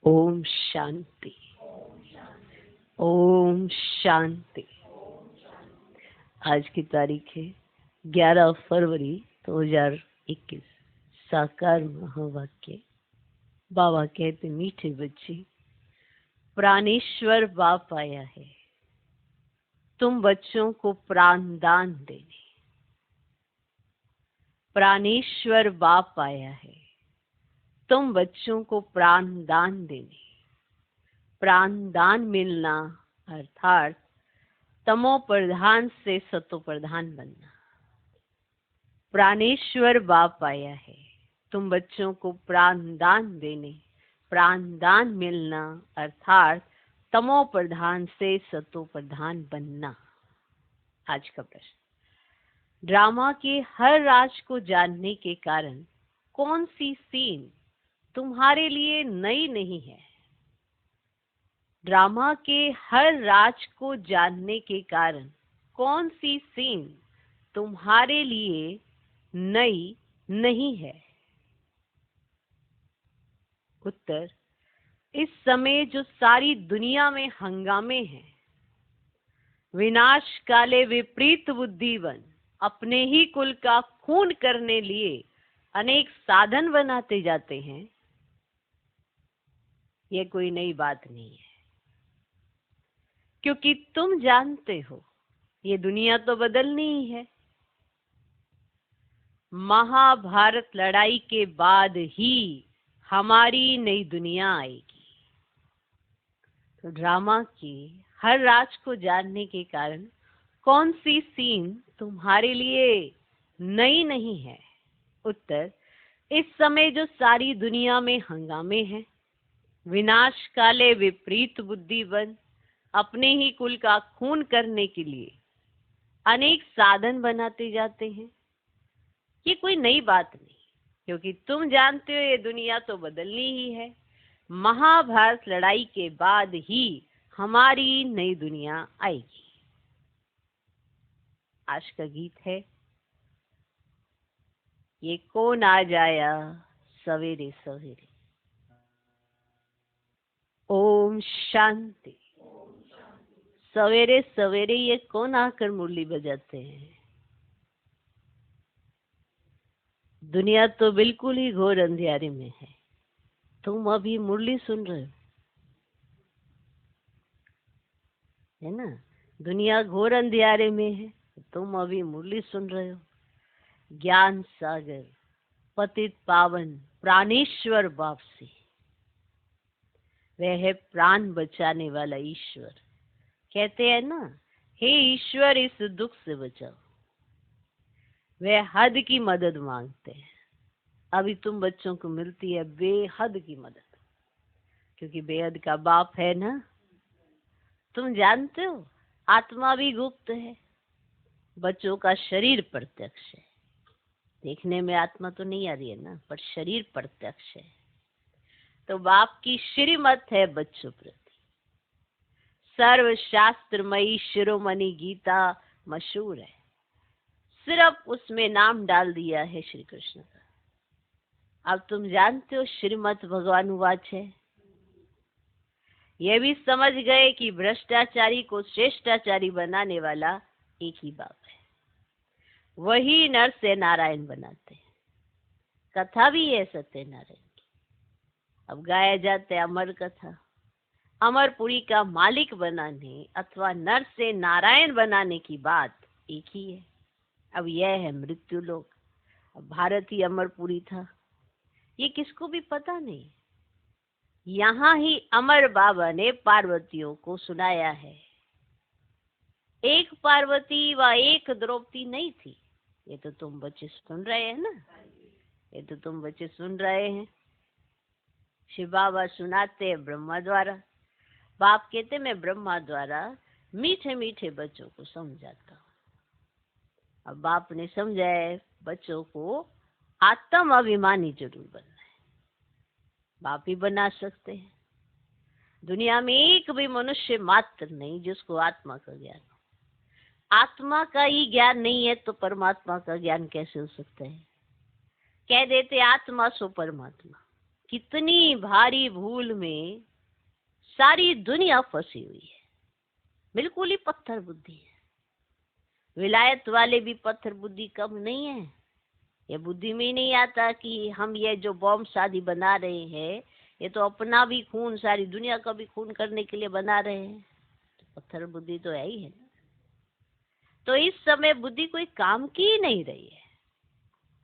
ओम शांति। ओम शांति। आज की तारीख है 11 फरवरी 2021। साकार महावाक्य। बाबा कहते, मीठे बच्चे, प्राणेश्वर बाप आया है तुम बच्चों को प्राण दान देने। प्राणेश्वर बाप आया है तुम बच्चों को प्राण दान देने। प्राण दान मिलना अर्थात तमो प्रधान से सतो प्रधान बनना। प्राणेश्वर बाप आया है तुम बच्चों को प्राण दान देने। प्राण दान मिलना अर्थात तमो प्रधान से सतो प्रधान बनना। आज का प्रश्न, ड्रामा के हर राज को जानने के कारण कौन सी सीन तुम्हारे लिए नई नहीं है? ड्रामा के हर राज को जानने के कारण कौन सी सीन तुम्हारे लिए नई नहीं है? उत्तर, इस समय जो सारी दुनिया में हंगामे हैं, विनाश काले विपरीत बुद्धिवन अपने ही कुल का खून करने लिए अनेक साधन बनाते जाते हैं, ये कोई नई बात नहीं है। क्योंकि तुम जानते हो ये दुनिया तो बदलनी ही है। महाभारत लड़ाई के बाद ही हमारी नई दुनिया आएगी। तो ड्रामा के हर राज को जानने के कारण कौन सी सीन तुम्हारे लिए नई नहीं है? उत्तर, इस समय जो सारी दुनिया में हंगामे हैं, विनाश काले विपरीत बुद्धिवन अपने ही कुल का खून करने के लिए अनेक साधन बनाते जाते हैं, ये कोई नई बात नहीं। क्योंकि तुम जानते हो ये दुनिया तो बदलनी ही है। महाभारत लड़ाई के बाद ही हमारी नई दुनिया आएगी। आज का गीत है, ये कौन आ जाया सवेरे सवेरे। ओम शांति। सवेरे सवेरे ये कौन आकर मुरली बजाते हैं? दुनिया तो बिल्कुल ही घोर अंधियारे में है, तुम अभी मुरली सुन रहे हो, है ना? दुनिया घोर अंधियारे में है, तुम अभी मुरली सुन रहे हो। ज्ञान सागर पतित पावन प्राणेश्वर बाप से, वह है प्राण बचाने वाला ईश्वर। कहते हैं ना, हे ईश्वर इस दुख से बचाओ। वह हद की मदद मांगते हैं। अभी तुम बच्चों को मिलती है बेहद की मदद, क्योंकि बेहद का बाप है ना। तुम जानते हो आत्मा भी गुप्त है, बच्चों का शरीर प्रत्यक्ष है। देखने में आत्मा तो नहीं आ रही है ना, पर शरीर प्रत्यक्ष है। तो बाप की श्रीमत है बच्चों प्रति। सर्व शास्त्रमयी शिरोमणि गीता मशहूर है, सिर्फ उसमें नाम डाल दिया है श्री कृष्ण का। अब तुम जानते हो श्रीमत भगवान वाच है। यह भी समझ गए कि भ्रष्टाचारी को श्रेष्ठाचारी बनाने वाला एक ही बाप है, वही नर से नारायण बनाते हैं। कथा भी है सत्यनारायण की। अब गाया जाते अमर कथा। अमरपुरी का मालिक बनाने अथवा नर से नारायण बनाने की बात एक ही है। अब यह है मृत्यु लोक। अब भारत ही अमरपुरी था, ये किसको भी पता नहीं। यहाँ ही अमर बाबा ने पार्वतियों को सुनाया है। एक पार्वती व एक द्रौपदी नहीं थी। ये तो तुम बच्चे सुन रहे हैं ना, ये तो तुम बच्चे सुन रहे हैं। शिव बाबा सुनाते हैं ब्रह्मा द्वारा। बाप कहते मैं ब्रह्मा द्वारा मीठे मीठे बच्चों को समझाता हूँ। अब बाप ने समझाया बच्चों को आत्म अभिमानी जरूर बनना है। बाप ही बना सकते हैं। दुनिया में एक भी मनुष्य मात्र नहीं जिसको आत्मा का ज्ञान हो। आत्मा का ही ज्ञान नहीं है तो परमात्मा का ज्ञान कैसे हो सकता है? कह देते आत्मा सो परमात्मा, कितनी भारी भूल में सारी दुनिया फंसी हुई है। बिल्कुल ही पत्थर बुद्धि है। विलायत वाले भी पत्थर बुद्धि कम नहीं है। ये बुद्धि में ही नहीं आता कि हम ये जो बॉम्ब शादी बना रहे हैं, ये तो अपना भी खून, सारी दुनिया का भी खून करने के लिए बना रहे हैं। तो पत्थर बुद्धि तो है ही है। तो इस समय बुद्धि कोई काम की ही नहीं रही है,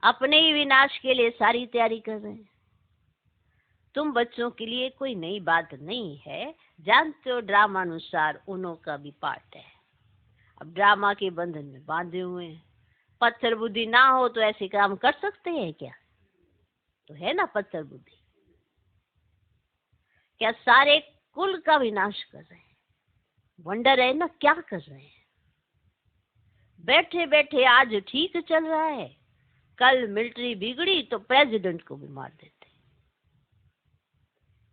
अपने ही विनाश के लिए सारी तैयारी कर रहे हैं। तुम बच्चों के लिए कोई नई बात नहीं है, जानते हो ड्रामा अनुसार उन्हों का भी पार्ट है। अब ड्रामा के बंधन में बांधे हुए हैं। पत्थर बुद्धि ना हो तो ऐसे काम कर सकते हैं क्या? तो है ना पत्थर बुद्धि। क्या सारे कुल का विनाश कर रहे हैं। वंडर है ना, क्या कर रहे हैं। बैठे बैठे आज ठीक चल रहा है, कल मिलिट्री बिगड़ी तो प्रेसिडेंट को भी मार देते।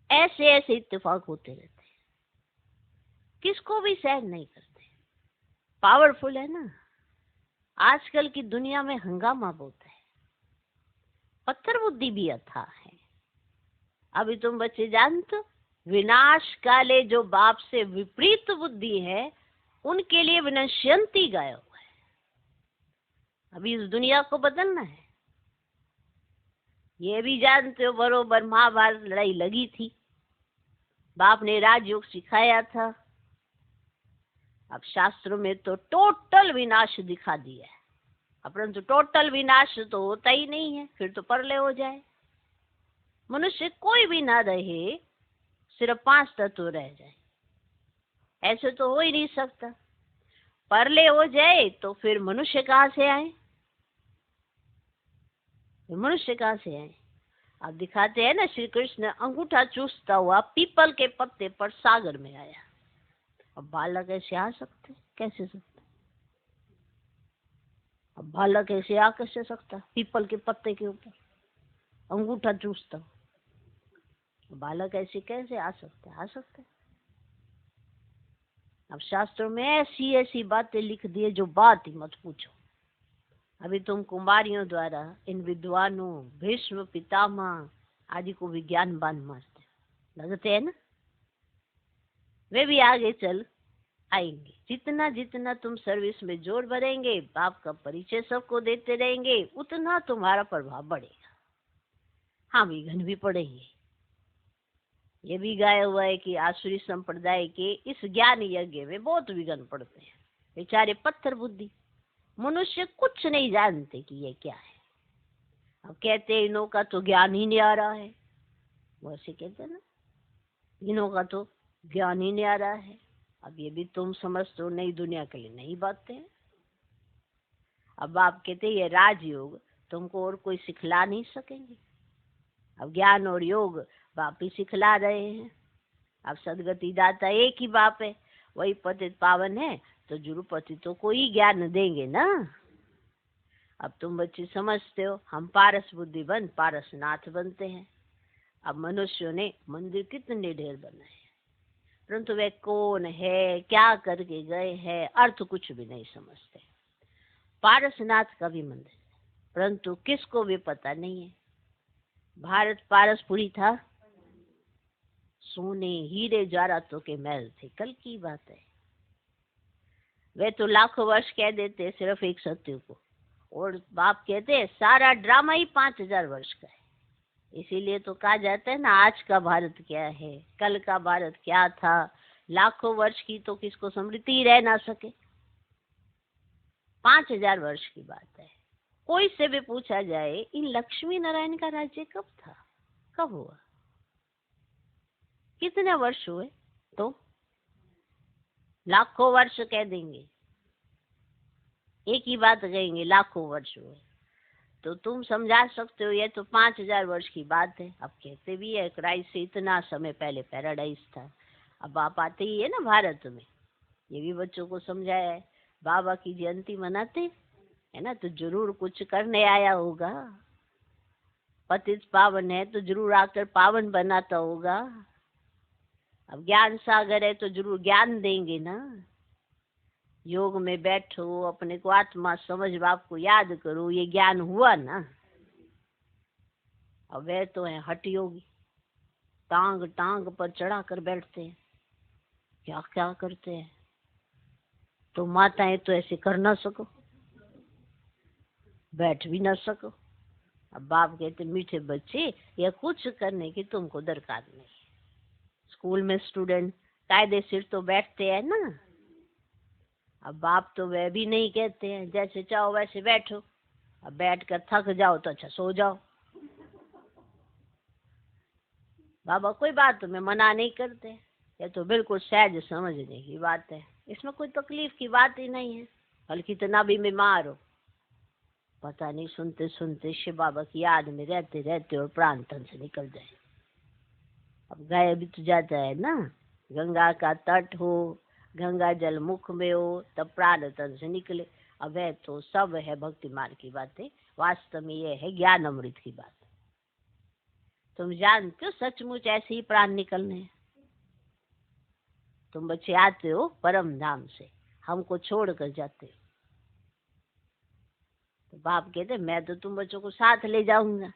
ऐसे ऐसे इत्तेफाक होते रहते हैं, किसको भी सहन नहीं करते। पावरफुल है ना। आजकल की दुनिया में हंगामा बहुत है, पत्थर बुद्धि भी अथाह है। अभी तुम बच्चे जानते हो, विनाश काले जो बाप से विपरीत बुद्धि है, उनके लिए विनश्यंती गाया हुआ है। अभी इस दुनिया को बदलना है। ये भी जानते हो, बरोबर महाभारत लड़ाई लगी थी, बाप ने राजयोग सिखाया था। अब शास्त्रों में तो टोटल विनाश दिखा दिया है, परंतु टोटल विनाश तो होता ही नहीं है, फिर तो प्रलय हो जाए। मनुष्य कोई भी ना रहे, सिर्फ 5 तत्व रह जाए, ऐसे तो हो ही नहीं सकता। प्रलय हो जाए तो फिर मनुष्य कहाँ से आए? मनुष्य कहाँ से आए? अब दिखाते हैं ना, श्री कृष्ण अंगूठा चूसता हुआ पीपल के पत्ते पर सागर में आया। अब बालक ऐसे आ सकते? कैसे सकते? अब बालक ऐसे आ कैसे सकता पीपल के पत्ते के ऊपर अंगूठा चूसता? बालक ऐसे कैसे आ सकते? आ सकते। अब शास्त्रों में ऐसी ऐसी बातें लिख दी है जो बात ही मत पूछो। अभी तुम कुमारियों द्वारा इन विद्वानों, भीष्म पितामह आदि को विज्ञानवान मारते लगते हैं ना। वे भी आगे चल आएंगे। जितना जितना तुम सर्विस में जोर भरेंगे, बाप का परिचय सबको देते रहेंगे, उतना तुम्हारा प्रभाव बढ़ेगा। हाँ, विघ्न भी पड़ेंगे। ये भी गाया हुआ है कि आसुरी संप्रदाय के इस ज्ञान यज्ञ में बहुत विघ्न पड़ते हैं। बेचारे पत्थर बुद्धि, मनुष्य कुछ नहीं जानते कि ये क्या है। अब कहते हैं इन्हों का तो ज्ञान ही नहीं आ रहा है, वैसे कहते हैं ना, इन्हों का तो ज्ञान ही नहीं आ रहा है। अब ये भी तुम समझते हो नई दुनिया के लिए नई बातें हैं। अब आप कहते ये राजयोग तुमको और कोई सिखला नहीं सकेंगे। अब ज्ञान और योग बाप ही सिखला रहे हैं। अब सदगति दाता एक ही बाप है, वही पतित पावन है, तो जरूर पतितों को ही ज्ञान देंगे ना। अब तुम बच्चे समझते हो, हम पारस बुद्धि बन पारसनाथ बनते हैं। अब मनुष्यों ने मंदिर कितने ढेर बनाए, परंतु वे कौन है, क्या करके गए हैं, अर्थ कुछ भी नहीं समझते। पारसनाथ का भी मंदिर है, परंतु किसको भी पता नहीं है। भारत पारसपुरी था, सोने हीरे जवाहरातों के महल थे, कल की बात है। वे तो लाखों वर्ष कह देते सिर्फ एक सत्य को, और बाप कहते हैं सारा ड्रामा ही 5000 वर्ष का है। इसीलिए तो कहा जाता है ना, आज का भारत क्या है, कल का भारत क्या था। लाखों वर्ष की तो किसको स्मृति रह ना सके, 5000 वर्ष की बात है। कोई से भी पूछा जाए, इन लक्ष्मी नारायण का राज्य कब था, कब हुआ, कितने वर्ष हुए, तो लाखों वर्ष कह देंगे, एक ही बात कहेंगे लाखों वर्ष हुए। तो तुम समझा सकते हो ये तो 5000 वर्ष की बात है। अब कहते भी है क्राइस्ट से इतना समय पहले पैराडाइज था। अब आप आते ही है ना भारत में, ये भी बच्चों को समझाया है। बाबा की जयंती मनाते है ना, तो जरूर कुछ करने आया होगा। पतित पावन है तो जरूर आकर पावन बनाता होगा। अब ज्ञान सागर है तो जरूर ज्ञान देंगे ना। योग में बैठो, अपने को आत्मा समझ, बाप को याद करो, ये ज्ञान हुआ ना। अब वे तो है हठ योगी, टांग टांग पर चढ़ा कर बैठते हैं, क्या क्या करते हैं। तो माताएं तो ऐसे कर ना सको, बैठ भी ना सको। अब बाप कहते मीठे बच्चे, यह कुछ करने की तुमको दरकार नहीं। स्कूल में स्टूडेंट कायदे से तो बैठते हैं ना। अब बाप तो वह भी नहीं कहते हैं, जैसे चाहो वैसे बैठो। अब बैठ कर थक जाओ तो अच्छा सो जाओ। बाबा कोई बात तुम्हें मना नहीं करते, ये तो बिल्कुल सहज समझने की बात है, इसमें कोई तकलीफ की बात ही नहीं है। बल्कि इतना भी बीमार हो, पता नहीं सुनते सुनते शिव बाबा की याद में रहते रहते और प्राण तन से निकल जाए। अब गायब भी तो जाता है ना। गंगा का तट हो, गंगा जल मुख में हो, तब प्राण तन से निकले। अब है तो सब है भक्ति मार्ग की बातें, वास्तव में ये है ज्ञान अमृत की बात। तुम जानते हो सचमुच ऐसे ही प्राण निकलने हैं। तुम बच्चे आते हो परम धाम से, हमको छोड़ कर जाते हो। तो बाप कहते मैं तो तुम बच्चों को साथ ले जाऊंगा,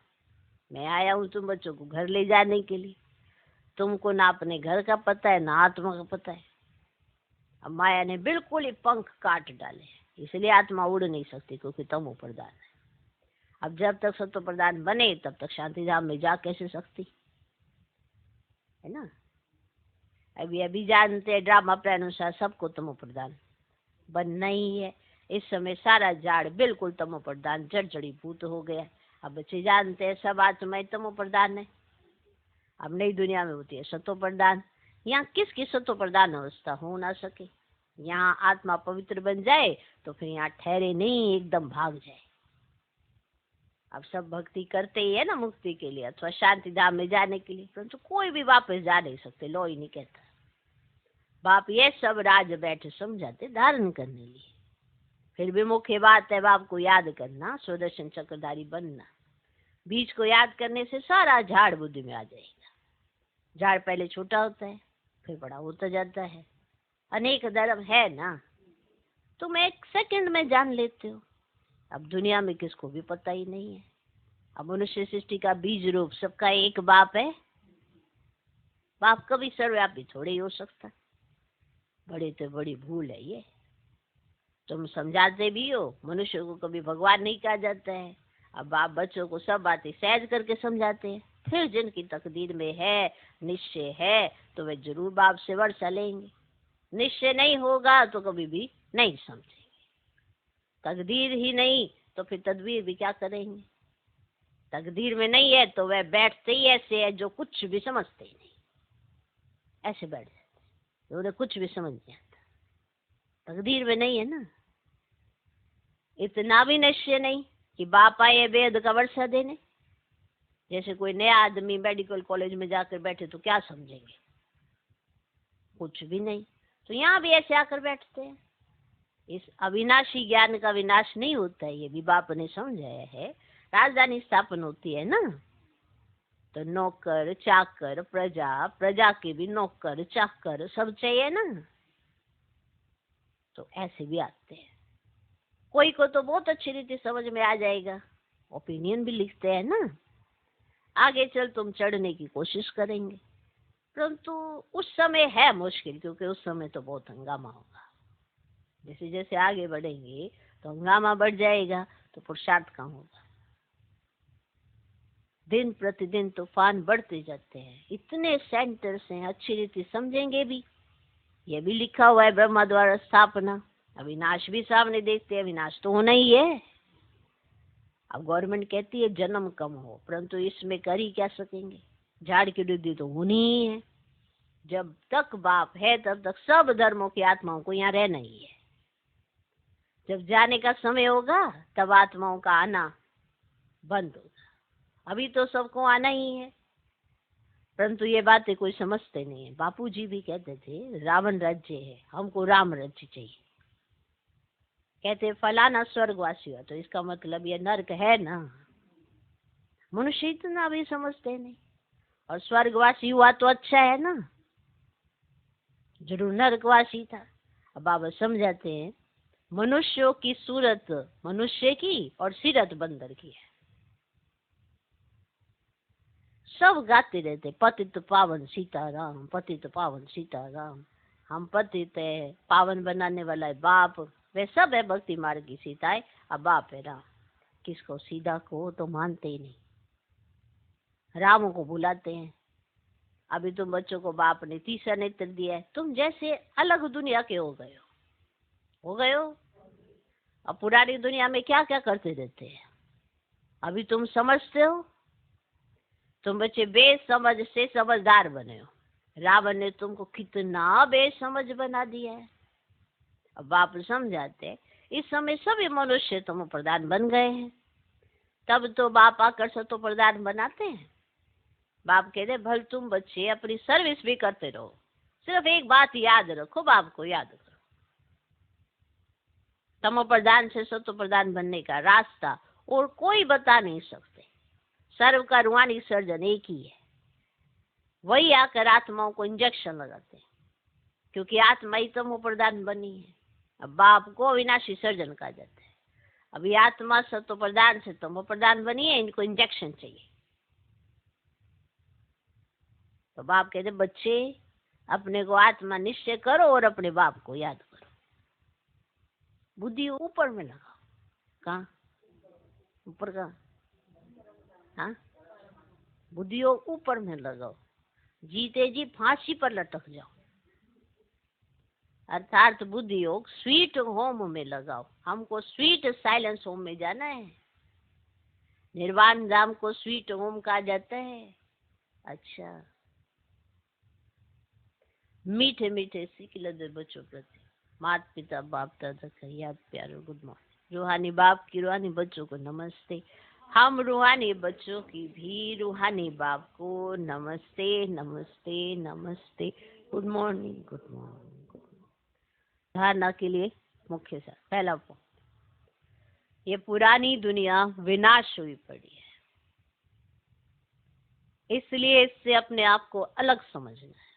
मैं आया हूँ तुम बच्चों को घर ले जाने के लिए। तुमको ना अपने घर का पता है ना आत्मा का पता है। अब माया ने बिल्कुल ही पंख काट डाले, इसलिए आत्मा उड़ नहीं सकती, क्योंकि तमो प्रधान है। अब जब तक सत्व प्रधान बने तब तक शांति धाम में जा कैसे सकती है ना। अभी जानते हैं ड्रामा के अनुसार सबको तमो प्रधान बनना ही है। इस समय सारा झाड़ बिल्कुल तमो प्रधान जड़ी भूत हो गया। अब बच्चे जानते हैं सब आत्माएं तमो प्रधान है। अब नई दुनिया में होती है सत्व प्रधान। यहाँ किसकी सत्व प्रधान अवस्था हो ना सके। यहाँ आत्मा पवित्र बन जाए तो फिर यहाँ ठहरे नहीं, एकदम भाग जाए। अब सब भक्ति करते ही है ना मुक्ति के लिए अथवा शांति धाम में जाने के लिए, परंतु कोई भी वापस जा नहीं सकते। लो ही नहीं कहता। बाप ये सब राज बैठे समझाते धारण करने लिए। फिर भी मुख्य बात है बाप को याद करना, स्वदर्शन चक्रधारी बनना। बीज को याद करने से सारा झाड़ बुद्धि में आ जाएगा। झाड़ पहले छोटा होता है फिर बड़ा होता जाता है। अनेक धर्म है ना, तुम एक सेकंड में जान लेते हो। अब दुनिया में किसको भी पता ही नहीं है। अब मनुष्य सृष्टि का बीज रूप सबका एक बाप है। बाप कभी सर्वव्यापी थोड़े ही हो सकता। बड़ी तो बड़ी भूल है ये। तुम समझाते भी हो, मनुष्य को कभी भगवान नहीं कहा जाता है। अब बाप बच्चों को सब बातें सहज करके समझाते हैं। फिर जिनकी तकदीर में है, निश्चय है, तो वे जरूर बाप से वर्षा लेंगे। निश्चय नहीं होगा तो कभी भी नहीं समझेंगे। तकदीर ही नहीं तो फिर तदबीर भी क्या करेंगे। तकदीर में नहीं है तो वह बैठते ही ऐसे है जो कुछ भी समझते ही नहीं, ऐसे बैठ जाते, उन्हें कुछ भी समझ नहीं आता। तकदीर में नहीं है ना। इतना भी निश्चय नहीं कि बाप आए वेद का वर्षा देने। जैसे कोई नया आदमी मेडिकल कॉलेज में जाकर बैठे तो क्या समझेंगे, कुछ भी नहीं। तो यहाँ भी ऐसे आकर बैठते हैं। इस अविनाशी ज्ञान का विनाश नहीं होता है, ये भी बाप ने समझाया है। राजधानी स्थापन होती है ना, तो नौकर चाकर प्रजा, प्रजा के भी नौकर चाकर सब चाहिए ना। तो ऐसे भी आते हैं। कोई को तो बहुत अच्छी रीति समझ में आ जाएगा, ओपिनियन भी लिखते हैं ना। आगे चल तुम चढ़ने की कोशिश करेंगे, परंतु उस समय है मुश्किल, क्योंकि उस समय तो बहुत हंगामा होगा। जैसे जैसे आगे बढ़ेंगे तो हंगामा बढ़ जाएगा, तो पुरुषार्थ कहाँ होगा। दिन प्रतिदिन तूफान बढ़ते जाते हैं। इतने सेंटर्स हैं, अच्छी रीति समझेंगे भी। ये भी लिखा हुआ है ब्रह्मा द्वारा स्थापना। अविनाश भी सामने देखते हैं, अविनाश तो होना ही है। अब गवर्नमेंट कहती है जन्म कम हो, परंतु इसमें कर ही क्या सकेंगे। झाड़ की वृद्धि तो होनी ही है। जब तक बाप है तब तक सब धर्मों की आत्माओं को यहाँ रहना ही है। जब जाने का समय होगा तब आत्माओं का आना बंद होगा। अभी तो सबको आना ही है, परंतु ये बातें कोई समझते नहीं है। बापूजी भी कहते थे रावण राज्य है, हमको राम राज्य चाहिए। कहते फलाना स्वर्गवासी हुआ तो इसका मतलब ये नर्क है ना। मनुष्य इतना भी समझते नहीं। और स्वर्गवासी हुआ तो अच्छा है ना, जरूर नरकवासी था। अब बाबा समझाते हैं मनुष्यों की सूरत मनुष्य की और सीरत बंदर की है। सब गाते रहते, पतित पावन सीताराम, पतित पावन सीताराम। हम पतित है, पावन बनाने वाला है बाप, वे सब है भक्ति मार्ग की सीताएं, अब बाप है राम। किसको सीधा को तो मानते ही नहीं, राम को बुलाते हैं। अभी तुम बच्चों को बाप ने तीसरा नेत्र दिया है, तुम जैसे अलग दुनिया के हो गए हो गए हो। अब पुरानी दुनिया में क्या क्या करते रहते हैं, अभी तुम समझते हो। तुम बच्चे बेसमझ से समझदार बने हो, रावण ने तुमको कितना बेसमझ बना दिया है। अब बाप समझाते, इस समय सभी मनुष्य तुम प्रधान बन गए हैं, तब तो बाप आकर सतो प्रधान बनाते हैं। बाप कहते भल तुम बच्चे अपनी सर्विस भी करते रहो, सिर्फ एक बात याद रखो, बाप को याद करो। तमो प्रधान से सतो प्रधान बनने का रास्ता और कोई बता नहीं सकते। सर्व का रूहानी सर्जन एक ही है, वही आकर आत्माओं को इंजेक्शन लगाते हैं, क्योंकि आत्मा ही तमो प्रधान बनी है। अब बाप को अविनाशी सर्जन कहा जाता है। अभी आत्मा सतो प्रधान से तमो प्रधान बनी है, इनको इंजेक्शन चाहिए। तो बाप कहते बच्चे अपने को आत्मा निश्चय करो और अपने बाप को याद करो। बुद्धि ऊपर में लगाओ। कहाँ ऊपर? कहाँ? हाँ, बुद्धि ऊपर में लगाओ, जीते जी फांसी पर लटक जाओ। अर्थात बुद्धि योग स्वीट होम में लगाओ। हमको स्वीट साइलेंस होम में जाना है। निर्वाण धाम को स्वीट होम कहा जाता है। अच्छा, मीठे मीठे सीख लदे बच्चों प्रति माता पिता बाप दादा का याद प्यारो गुड मॉर्निंग। रूहानी बाप की रूहानी बच्चों को नमस्ते। हम रूहानी बच्चों की भी रूहानी बाप को नमस्ते नमस्ते नमस्ते। Good morning good morning good morning. धारणा के लिए मुख्य सार पहला पॉइंट, ये पुरानी दुनिया विनाश हुई पड़ी है, इसलिए इससे अपने आप को अलग समझना है।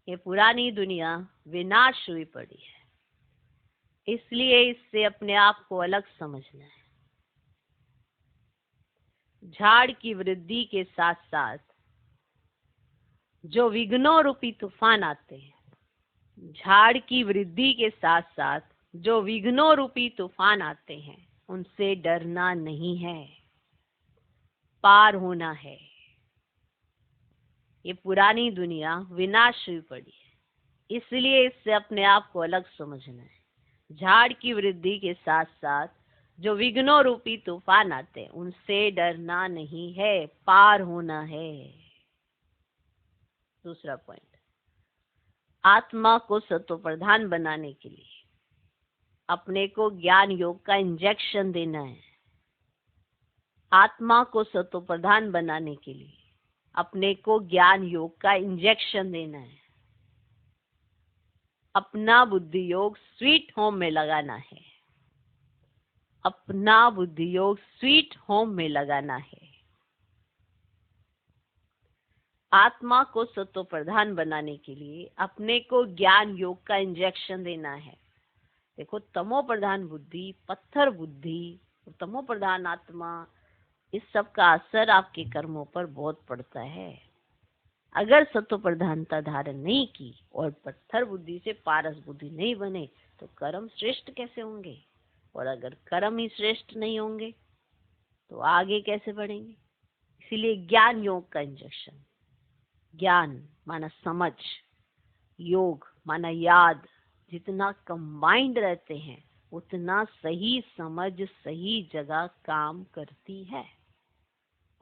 ये पुरानी दुनिया विनाश हुई पड़ी है, इसलिए इससे अपने आप को अलग समझना है। झाड़ की वृद्धि के साथ साथ जो विघ्नों रूपी तूफान आते हैं, झाड़ की वृद्धि के साथ साथ जो विघ्नों रूपी तूफान आते हैं, उनसे डरना नहीं है, पार होना है। ये पुरानी दुनिया विनाश हुई पड़ी है, इसलिए इससे अपने आप को अलग समझना है। झाड़ की वृद्धि के साथ साथ जो विघ्नों रूपी तूफान आते हैं, उनसे डरना नहीं है, पार होना है। दूसरा पॉइंट, आत्मा को सतो प्रधान बनाने के लिए अपने को ज्ञान योग का इंजेक्शन देना है। आत्मा को सतो प्रधान बनाने के लिए अपने को ज्ञान योग का इंजेक्शन देना है। अपना बुद्धि योग स्वीट होम में लगाना है। अपना बुद्धि योग स्वीट होम में लगाना है। आत्मा को सतो प्रधान बनाने के लिए अपने को ज्ञान योग का इंजेक्शन देना है। देखो, तमो प्रधान बुद्धि, पत्थर बुद्धि, तमो प्रधान आत्मा, इस सब का असर आपके कर्मों पर बहुत पड़ता है। अगर सतो प्रधानता धारण नहीं की और पत्थर बुद्धि से पारस बुद्धि नहीं बने तो कर्म श्रेष्ठ कैसे होंगे? और अगर कर्म ही श्रेष्ठ नहीं होंगे तो आगे कैसे बढ़ेंगे? इसीलिए ज्ञान योग का इंजेक्शन। ज्ञान माना समझ, योग माना याद। जितना कंबाइंड रहते हैं उतना सही समझ सही जगह काम करती है,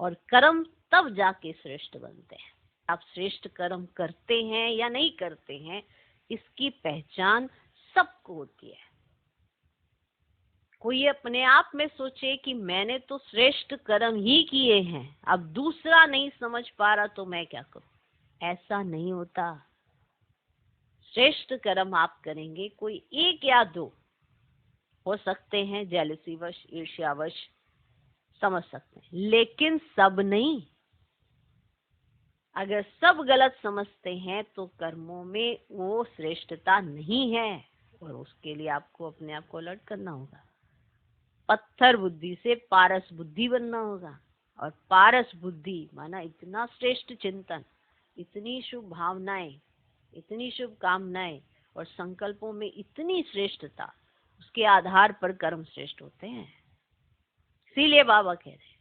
और कर्म तब जाके श्रेष्ठ बनते हैं। आप श्रेष्ठ कर्म करते हैं या नहीं करते हैं, इसकी पहचान सबको होती है। कोई अपने आप में सोचे कि मैंने तो श्रेष्ठ कर्म ही किए हैं, अब दूसरा नहीं समझ पा रहा तो मैं क्या करूं? ऐसा नहीं होता। श्रेष्ठ कर्म आप करेंगे, कोई एक या दो हो सकते हैं जेलसी वश, ईर्ष्यावश समझ सकते हैं, लेकिन सब नहीं। अगर सब गलत समझते हैं तो कर्मों में वो श्रेष्ठता नहीं है, और उसके लिए आपको अपने आप को अलर्ट करना होगा। पत्थर बुद्धि से पारस बुद्धि बनना होगा। और पारस बुद्धि माना इतना श्रेष्ठ चिंतन, इतनी शुभ भावनाएं, इतनी शुभ कामनाएं और संकल्पों में इतनी श्रेष्ठता, उसके आधार पर कर्म श्रेष्ठ होते हैं। इसीलिए बाबा कह रहे हैं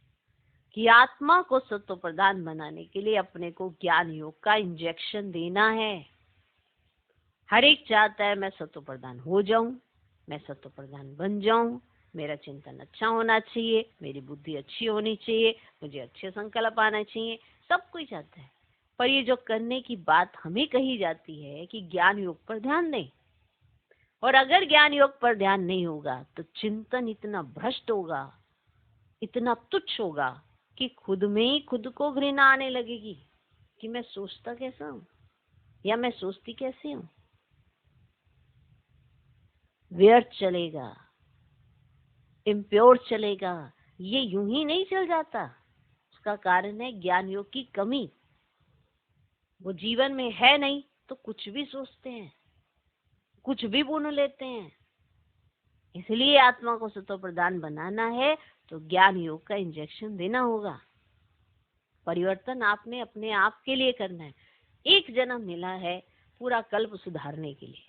कि आत्मा को सत्व प्रधान बनाने के लिए अपने को ज्ञान योग का इंजेक्शन देना है। हर एक चाहता है मैं सत्व प्रधान हो जाऊं, मैं सत्व प्रधान बन जाऊं, मेरा चिंतन अच्छा होना चाहिए, मेरी बुद्धि अच्छी होनी चाहिए, मुझे अच्छे संकल्प आना चाहिए, सब कोई चाहता है। पर ये जो करने की बात हमें कही जाती है कि ज्ञान योग पर ध्यान दें, और अगर ज्ञान योग पर ध्यान नहीं होगा तो चिंतन इतना भ्रष्ट होगा, इतना तुच्छ होगा कि खुद में ही खुद को घृणा आने लगेगी कि मैं सोचता कैसा हूं या मैं सोचती कैसे हूं। व्यर्थ चलेगा, इम्प्योर चलेगा, ये यूं ही नहीं चल जाता। उसका कारण है ज्ञान योग की कमी। वो जीवन में है नहीं तो कुछ भी सोचते हैं, कुछ भी बुन लेते हैं। इसलिए आत्मा को सत्व प्रधान बनाना है तो ज्ञान योग का इंजेक्शन देना होगा। परिवर्तन आपने अपने आप के लिए करना है। एक जन्म मिला है पूरा कल्प सुधारने के लिए,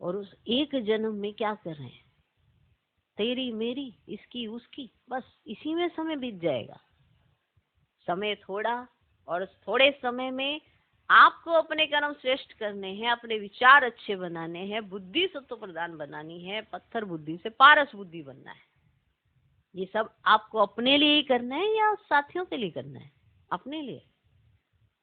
और उस एक जन्म में क्या कर रहे हैं? तेरी मेरी, इसकी उसकी, बस इसी में समय बीत जाएगा। समय थोड़ा, और उस थोड़े समय में आपको अपने कर्म श्रेष्ठ करने हैं, अपने विचार अच्छे बनाने हैं, बुद्धि सत्व प्रधान बनानी है, पत्थर बुद्धि से पारस बुद्धि बनना है। ये सब आपको अपने लिए ही करना है या साथियों के लिए करना है? अपने लिए।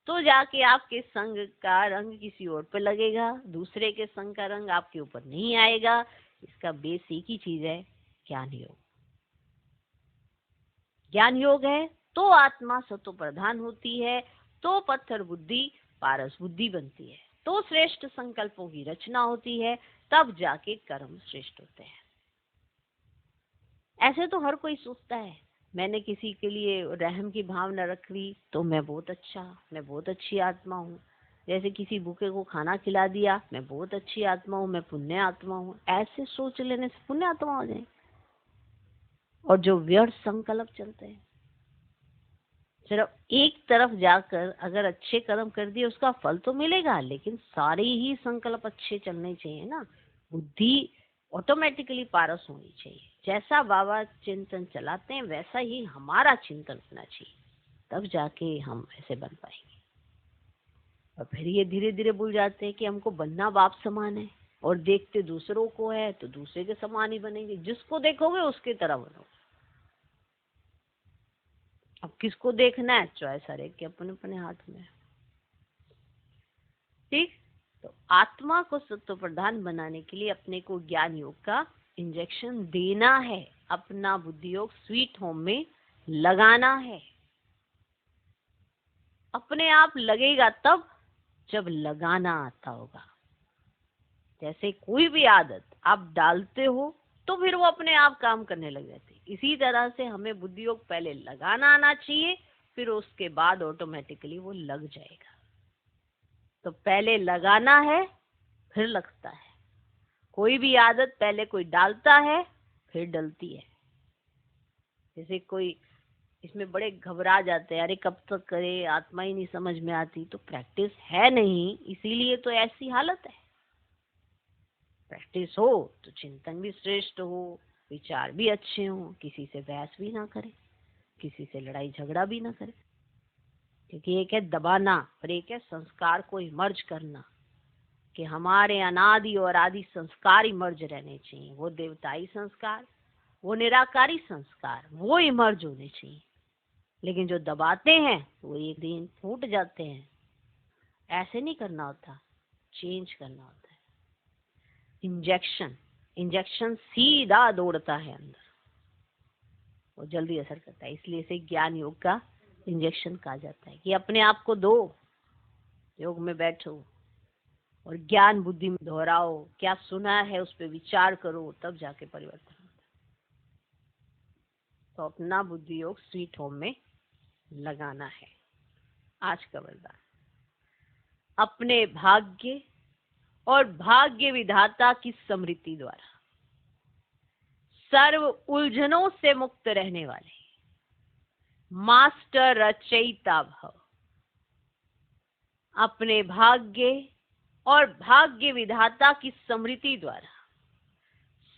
तो जाके आपके संग का रंग किसी और पे लगेगा, दूसरे के संग का रंग आपके ऊपर नहीं आएगा। इसका बेस एक ही चीज है, ज्ञान योग। ज्ञान योग है तो आत्मा सत्व प्रधान होती है, तो पत्थर बुद्धि पारस बुद्धि बनती है, तो श्रेष्ठ संकल्पों की रचना होती है, तब जाके कर्म श्रेष्ठ होते हैं। ऐसे तो हर कोई सोचता है मैंने किसी के लिए रहम की भावना रख ली तो मैं बहुत अच्छा, मैं बहुत अच्छी आत्मा हूँ। जैसे किसी भूखे को खाना खिला दिया, मैं बहुत अच्छी आत्मा हूँ, मैं पुण्य आत्मा हूँ। ऐसे सोच लेने से पुण्य आत्मा हो जाए। और जो व्यर्थ संकल्प चलते हैं, सिर्फ एक तरफ जाकर अगर अच्छे कर्म कर दिए उसका फल तो मिलेगा, लेकिन सारे ही संकल्प अच्छे चलने चाहिए ना। बुद्धि ऑटोमेटिकली पारस होनी चाहिए। जैसा बाबा चिंतन चलाते हैं वैसा ही हमारा चिंतन होना चाहिए, तब जाके हम ऐसे बन पाएंगे। और फिर ये धीरे धीरे भूल जाते हैं कि हमको बनना बाप समान है, और देखते दूसरों को है तो दूसरे के समान ही बनेंगे। जिसको देखोगे उसकी तरह बनोगे। अब किसको देखना है, चॉइस हर एक के अपने अपने हाथ में है। ठीक, तो आत्मा को सत्व प्रधान बनाने के लिए अपने को ज्ञान योग का इंजेक्शन देना है, अपना बुद्धि योग स्वीट होम में लगाना है। अपने आप लगेगा तब जब लगाना आता होगा। जैसे कोई भी आदत आप डालते हो तो फिर वो अपने आप काम करने लग जाती है। इसी तरह से हमें बुद्धि योग पहले लगाना आना चाहिए, फिर उसके बाद ऑटोमेटिकली वो लग जाएगा। तो पहले लगाना है फिर लगता है। कोई भी आदत पहले कोई डालता है फिर डलती है। जैसे कोई इसमें बड़े घबरा जाते हैं, अरे कब तक करे, आत्मा ही नहीं समझ में आती। तो प्रैक्टिस है नहीं, इसीलिए तो ऐसी हालत है। प्रैक्टिस हो तो चिंतन भी श्रेष्ठ हो, विचार भी अच्छे हो, किसी से बहस भी ना करे, किसी से लड़ाई झगड़ा भी ना करे। क्योंकि एक है दबाना और एक है संस्कार को इमर्ज करना, कि हमारे अनादि और आदि संस्कार इमर्ज रहने चाहिए। वो देवताई संस्कार, वो निराकारी संस्कार, वो इमर्ज होने चाहिए। लेकिन जो दबाते हैं वो एक दिन फूट जाते हैं। ऐसे नहीं करना होता, चेंज करना होता है। इंजेक्शन, इंजेक्शन सीधा दौड़ता है अंदर, वो जल्दी असर करता है। इसलिए इसे ज्ञान योग का इंजेक्शन कहा जाता है कि अपने आप को दो, योग में बैठो और ज्ञान बुद्धि में दोहराओ, क्या सुना है उस पर विचार करो, तब जाके परिवर्तन होता है। तो अपना बुद्धि योग स्वीट होम में लगाना है। आज का वरदान, अपने भाग्य और भाग्य विधाता की स्मृति द्वारा सर्व उलझनों से मुक्त रहने वाले मास्टर रचयिता भव। अपने भाग्य और भाग्य विधाता की स्मृति द्वारा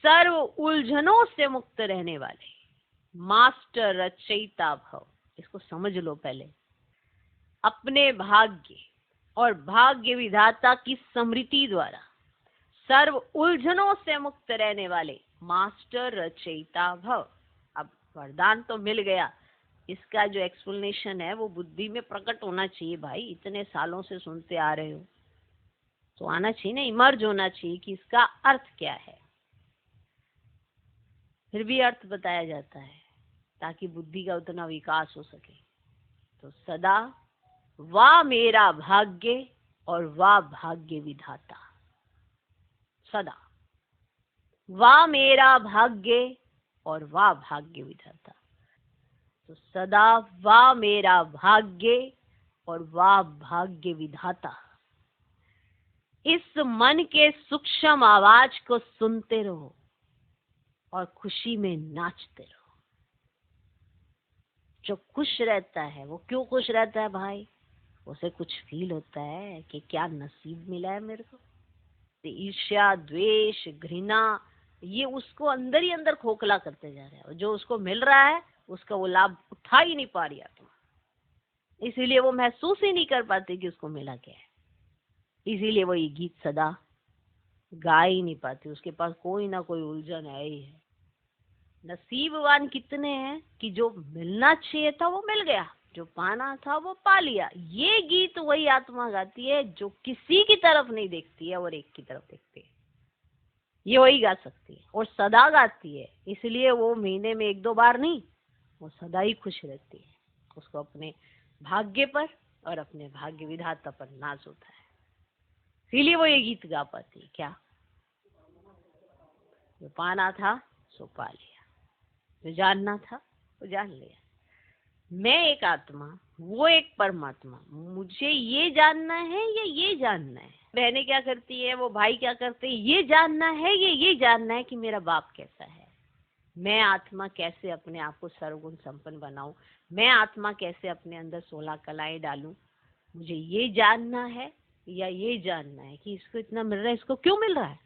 सर्व उलझनों से मुक्त रहने वाले मास्टर रचयिता भव। इसको समझ लो पहले। अपने भाग्य और भाग्य विधाता की स्मृति द्वारा सर्व उलझनों से मुक्त रहने वाले मास्टर रचयिता भव। अब वरदान तो मिल गया, इसका जो एक्सप्लेनेशन है वो बुद्धि में प्रकट होना चाहिए भाई। इतने सालों से सुनते आ रहे हो तो आना चाहिए ना, इमर्ज होना चाहिए कि इसका अर्थ क्या है। फिर भी अर्थ बताया जाता है ताकि बुद्धि का उतना विकास हो सके। तो सदा वाह मेरा भाग्य और वाह भाग्य विधाता। सदा वाह मेरा भाग्य और वाह भाग्य विधाता। तो सदा वाह मेरा भाग्य और वाह भाग्य विधाता। इस मन के सूक्ष्म आवाज को सुनते रहो और खुशी में नाचते रहो। जो खुश रहता है वो क्यों खुश रहता है भाई? उसे कुछ फील होता है कि क्या नसीब मिला है मेरे को। ईर्ष्या, द्वेष, घृणा ये उसको अंदर ही अंदर खोखला करते जा रहा है, और जो उसको मिल रहा है उसका वो लाभ उठा ही नहीं पा रही आत्मा। इसीलिए वो महसूस ही नहीं कर पाती कि उसको मिला क्या है। इसीलिए वो ये गीत सदा गा ही नहीं पाती। उसके पास कोई ना कोई उलझन है ही है। नसीबवान कितने हैं कि जो मिलना चाहिए था वो मिल गया, जो पाना था वो पा लिया। ये गीत वही आत्मा गाती है जो किसी की तरफ नहीं देखती है और एक की तरफ देखती है। ये वही गा सकती है और सदा गाती है। इसलिए वो महीने में 1-2 बार नहीं, वो सदा ही खुश रहती है। उसको अपने भाग्य पर और अपने भाग्य विधाता पर नाज होता है। इसीलिए वो ये गीत गा पाती है। क्या? जो पाना था सो पा लिया, जो जानना था वो जान लिया। मैं एक आत्मा, वो एक परमात्मा। मुझे ये जानना है या ये जानना है? बहनें क्या करती है, वो भाई क्या करते हैं, ये जानना है या ये जानना है कि मेरा बाप कैसा है। मैं आत्मा कैसे अपने आप को सर्वगुण संपन्न बनाऊं, मैं आत्मा कैसे अपने अंदर 16 कलाएं डालूं। मुझे ये जानना है या ये जानना है कि इसको इतना मिल रहा है, इसको क्यों मिल रहा है,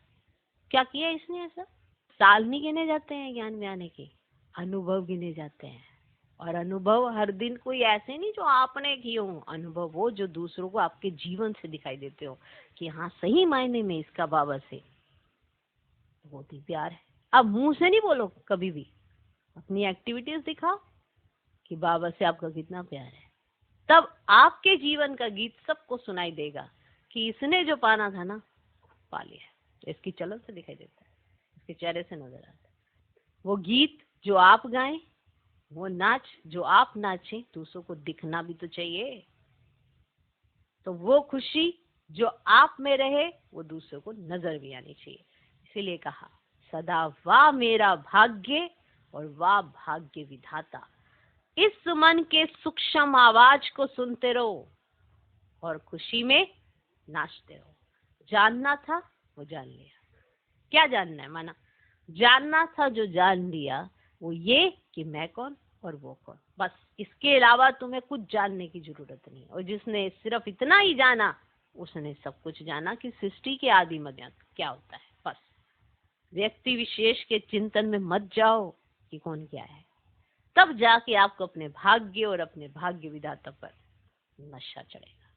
क्या किया इसने ऐसा। साल नहीं गिने जाते हैं ज्ञान में आने के, अनुभव गिने जाते हैं। और अनुभव हर दिन कोई ऐसे नहीं जो आपने किए हो, अनुभव वो जो दूसरों को आपके जीवन से दिखाई देते हो कि हाँ सही मायने में इसका बाबा से बहुत ही प्यार है। अब मुंह से नहीं बोलो, कभी भी अपनी एक्टिविटीज दिखाओ कि बाबा से आपका कितना प्यार है। तब आपके जीवन का गीत सबको सुनाई देगा कि इसने जो पाना था ना पा लिया। इसकी चलन से दिखाई देता है, इसके चेहरे से नजर आता है। वो गीत जो आप गाएं, वो नाच जो आप नाचें, दूसरों को दिखना भी तो चाहिए। तो वो खुशी जो आप में रहे वो दूसरों को नजर भी आनी चाहिए। इसीलिए कहा सदा वाह मेरा भाग्य और वाह भाग्य विधाता। इस मन के सूक्ष्म आवाज को सुनते रहो और खुशी में नाचते रहो। जानना था वो जान लिया। क्या जानना है? माना जानना था जो जान लिया, वो ये कि मैं कौन और वो कौन। बस इसके अलावा तुम्हें कुछ जानने की जरूरत नहीं। और जिसने सिर्फ इतना ही जाना उसने सब कुछ जाना कि सृष्टि के आदि मध्य क्या होता है। बस व्यक्ति विशेष के चिंतन में मत जाओ कि कौन क्या है, तब जाके आपको अपने भाग्य और अपने भाग्य विधाता पर नशा चढ़ेगा।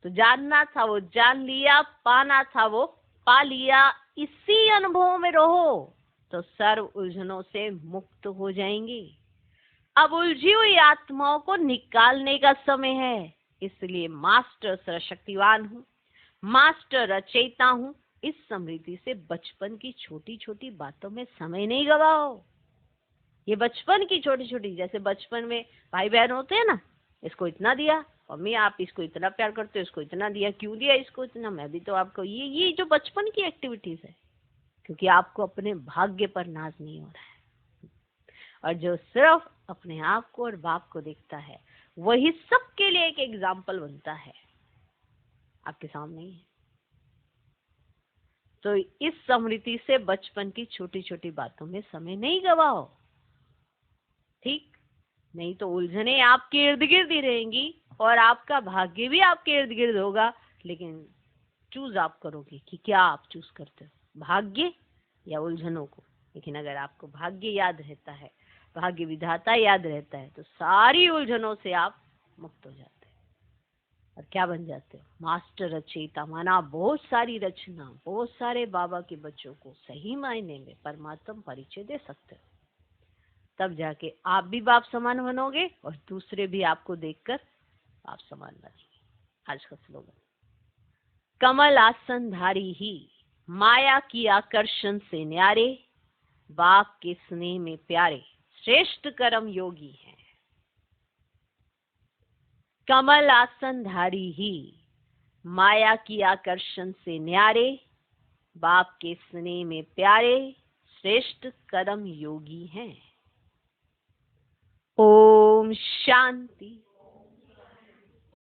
तो जानना था वो जान लिया, पाना था वो पा लिया। इसी अनुभव में रहो तो सर्व उलझनों से मुक्त हो जाएंगी। अब उलझी हुई आत्माओं को निकालने का समय है। इसलिए मास्टर सर्वशक्तिवान हूँ, मास्टर रचयिता हूँ। इस समृद्धि से बचपन की छोटी छोटी बातों में समय नहीं गवाओ। ये बचपन की छोटी छोटी, जैसे बचपन में भाई बहन होते हैं ना, इसको इतना दिया, मम्मी आप इसको इतना प्यार करते हो, इसको इतना दिया, क्यों दिया इसको इतना, मैं भी तो आपको, ये जो बचपन की एक्टिविटीज है। क्योंकि आपको अपने भाग्य पर नाज नहीं हो रहा है। और जो सिर्फ अपने आप को और बाप को देखता है वही सबके लिए एक एग्जाम्पल बनता है। आपके सामने ही है। तो इस स्मृति से बचपन की छोटी छोटी बातों में समय नहीं गवाओ। ठीक? नहीं तो उलझने आपके इर्द गिर्द ही रहेंगी और आपका भाग्य भी आपके इर्द गिर्द होगा। लेकिन चूज आप करोगे कि क्या आप चूज करते हो, भाग्य या उलझनों को। लेकिन अगर आपको भाग्य याद रहता है, भाग्य विधाता याद रहता है, तो सारी उलझनों से आप मुक्त हो जाते हैं और क्या बन जाते हो, मास्टर रचयिता। माना बहुत सारी रचना, बहुत सारे बाबा के बच्चों को सही मायने में परमात्मा परिचय दे सकते हो। तब जाके आप भी बाप समान बनोगे और दूसरे भी आपको देखकर बाप समान बनेंगे। आज का स्लोगन, कमल आसन धारी ही माया की आकर्षण से न्यारे, बाप के स्नेह में प्यारे, श्रेष्ठ कर्म योगी हैं। कमल आसन धारी ही माया की आकर्षण से न्यारे, बाप के स्नेह में प्यारे, श्रेष्ठ कर्म योगी हैं। ओम शांति।